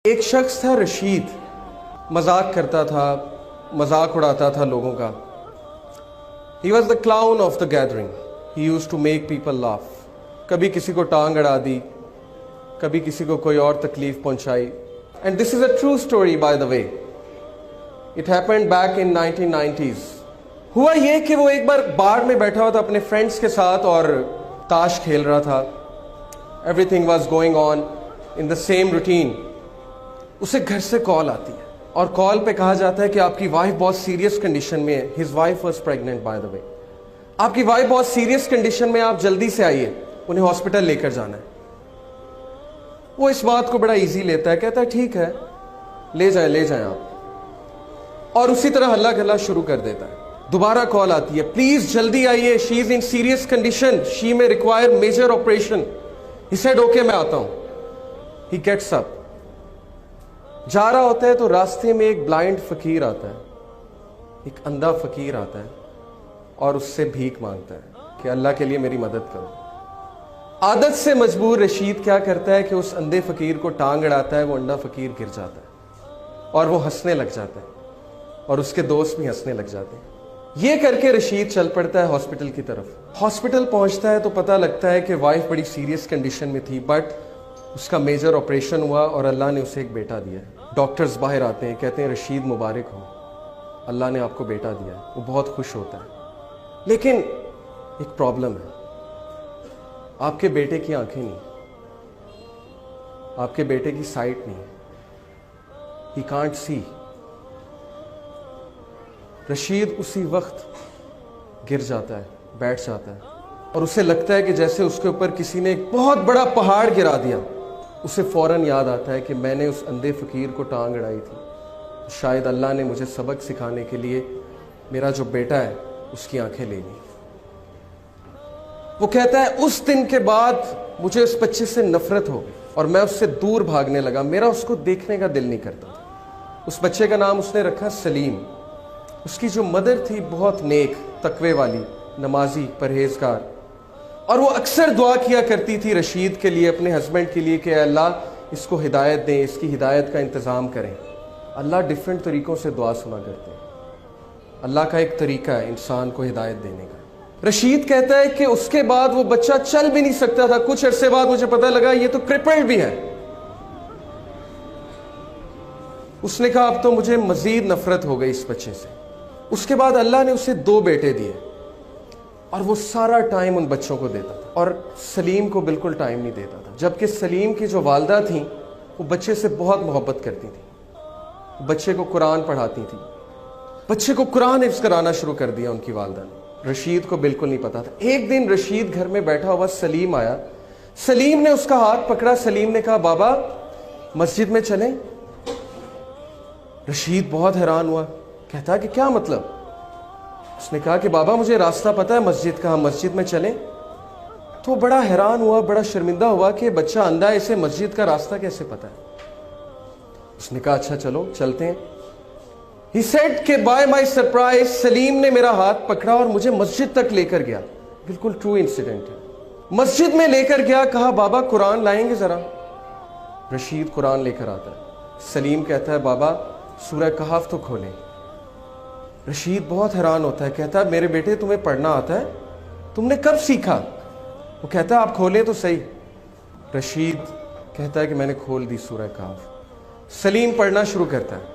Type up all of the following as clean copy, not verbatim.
ایک شخص تھا رشید، مذاق کرتا تھا، مذاق اڑاتا تھا لوگوں کا. He was the clown of the gathering. He used to make people laugh. کبھی کسی کو ٹانگ اڑا دی، کبھی کسی کو کوئی اور تکلیف پہنچائی. And this is a true story by the way. It happened back in 1990s. ہوا یہ کہ وہ ایک بار بار میں بیٹھا ہوا تھا اپنے فرینڈس کے ساتھ اور تاش کھیل رہا تھا. Everything was going on in the same routine. اسے گھر سے کال آتی ہے اور کال پہ کہا جاتا ہے کہ آپ کی وائف بہت سیریس کنڈیشن میں ہے. His wife was pregnant by the way. آپ کی وائف بہت سیریس کنڈیشن میں، آپ جلدی سے آئیے، انہیں ہاسپٹل لے کر جانا ہے. وہ اس بات کو بڑا ایزی لیتا ہے، کہتا ہے ٹھیک ہے لے جائیں آپ، اور اسی طرح ہلا گلا شروع کر دیتا ہے. دوبارہ کال آتی ہے، پلیز جلدی آئیے، شی از ان serious condition, she may require major operation. He said okay میں آتا ہوں. He gets up. جا رہا ہوتا ہے تو راستے میں ایک بلائنڈ فقیر آتا ہے، ایک اندھا فقیر آتا ہے اور اس سے بھیک مانگتا ہے کہ اللہ کے لیے میری مدد کرو. عادت سے مجبور رشید کیا کرتا ہے کہ اس اندھے فقیر کو ٹانگ اڑاتا ہے. وہ اندھا فقیر گر جاتا ہے اور وہ ہنسنے لگ جاتا ہے اور اس کے دوست بھی ہنسنے لگ جاتے ہیں. یہ کر کے رشید چل پڑتا ہے ہاسپٹل کی طرف. ہاسپٹل پہنچتا ہے تو پتہ لگتا ہے کہ وائف بڑی سیریس کنڈیشن میں تھی، بٹ اس کا میجر آپریشن ہوا اور اللہ نے اسے ایک بیٹا دیا ہے. ڈاکٹرز باہر آتے ہیں، کہتے ہیں رشید مبارک ہو، اللہ نے آپ کو بیٹا دیا ہے. وہ بہت خوش ہوتا ہے. لیکن ایک پرابلم ہے، آپ کے بیٹے کی آنکھیں نہیں، آپ کے بیٹے کی سائٹ نہیں. He can't see. رشید اسی وقت گر جاتا ہے، بیٹھ جاتا ہے اور اسے لگتا ہے کہ جیسے اس کے اوپر کسی نے ایک بہت بڑا پہاڑ گرا دیا. اسے فوراً یاد آتا ہے کہ میں نے اس اندھے فقیر کو ٹانگ اڑائی تھی، شاید اللہ نے مجھے سبق سکھانے کے لیے میرا جو بیٹا ہے اس کی آنکھیں لے لی. وہ کہتا ہے اس دن کے بعد مجھے اس بچے سے نفرت ہو گئی اور میں اس سے دور بھاگنے لگا. میرا اس کو دیکھنے کا دل نہیں کرتا تھا. اس بچے کا نام اس نے رکھا سلیم. اس کی جو مدر تھی بہت نیک، تقوی والی، نمازی، پرہیزگار، اور وہ اکثر دعا کیا کرتی تھی رشید کے لیے، اپنے ہسبینڈ کے لیے، کہ اے اللہ اس کو ہدایت دیں، اس کی ہدایت کا انتظام کریں. اللہ ڈیفرنٹ طریقوں سے دعا سنا کرتے ہیں. اللہ کا ایک طریقہ ہے انسان کو ہدایت دینے کا. رشید کہتا ہے کہ اس کے بعد وہ بچہ چل بھی نہیں سکتا تھا. کچھ عرصے بعد مجھے پتہ لگا یہ تو کرپلڈ بھی ہے. اس نے کہا اب تو مجھے مزید نفرت ہو گئی اس بچے سے. اس کے بعد اللہ نے اسے 2 بیٹے دیے اور وہ سارا ٹائم ان بچوں کو دیتا تھا اور سلیم کو بالکل ٹائم نہیں دیتا تھا. جبکہ سلیم کی جو والدہ تھیں وہ بچے سے بہت محبت کرتی تھیں، بچے کو قرآن پڑھاتی تھیں، بچے کو قرآن حفظ کرانا شروع کر دیا ان کی والدہ نے. رشید کو بالکل نہیں پتا تھا. ایک دن رشید گھر میں بیٹھا ہوا سلیم آیا. سلیم نے اس کا ہاتھ پکڑا. سلیم نے کہا بابا مسجد میں چلیں. رشید بہت حیران ہوا، کہتا کہ کیا مطلب؟ اس نے کہا کہ بابا مجھے راستہ پتا ہے مسجد کا، ہم مسجد میں چلیں. تو بڑا حیران ہوا، بڑا شرمندہ ہوا کہ بچہ اندھا ہے، اسے مسجد کا راستہ کیسے پتا ہے. اس نے کہا اچھا چلو چلتے ہیں. He said کہ by my surprise سلیم نے میرا ہاتھ پکڑا اور مجھے مسجد تک لے کر گیا. بالکل ٹرو انسیڈنٹ ہے. مسجد میں لے کر گیا، کہا بابا قرآن لائیں گے ذرا. رشید قرآن لے کر آتا ہے. سلیم کہتا ہے بابا سورہ کہف تو کھولیں. رشید بہت حیران ہوتا ہے، کہتا ہے میرے بیٹے تمہیں پڑھنا آتا ہے؟ تم نے کب سیکھا؟ وہ کہتا ہے آپ کھولیں تو صحیح. رشید کہتا ہے کہ میں نے کھول دی سورہ کہف. سلیم پڑھنا شروع کرتا ہے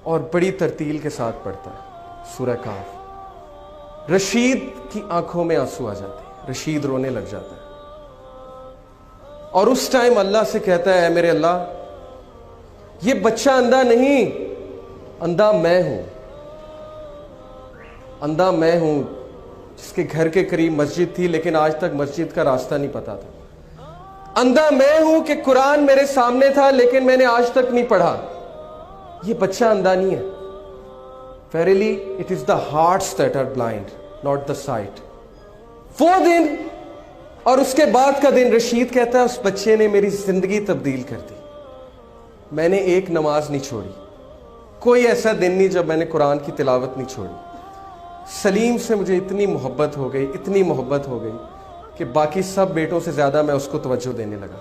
اور بڑی ترتیل کے ساتھ پڑھتا ہے سورہ کہف. رشید کی آنکھوں میں آنسو آ جاتے ہیں، رشید رونے لگ جاتا ہے اور اس ٹائم اللہ سے کہتا ہے اے میرے اللہ یہ بچہ اندھا نہیں، اندھا میں ہوں. اندھا میں ہوں جس کے گھر کے قریب مسجد تھی لیکن آج تک مسجد کا راستہ نہیں پتا تھا. اندھا میں ہوں کہ قرآن میرے سامنے تھا لیکن میں نے آج تک نہیں پڑھا. یہ بچہ اندھا نہیں ہے. Verily it is the hearts that are blind, not the sight. وہ دن اور اس کے بعد کا دن، رشید کہتا ہے اس بچے نے میری زندگی تبدیل کر دی. میں نے ایک نماز نہیں چھوڑی، کوئی ایسا دن نہیں جب میں نے قرآن کی تلاوت نہیں چھوڑی. سلیم سے مجھے اتنی محبت ہو گئی، اتنی محبت ہو گئی کہ باقی سب بیٹوں سے زیادہ میں اس کو توجہ دینے لگا.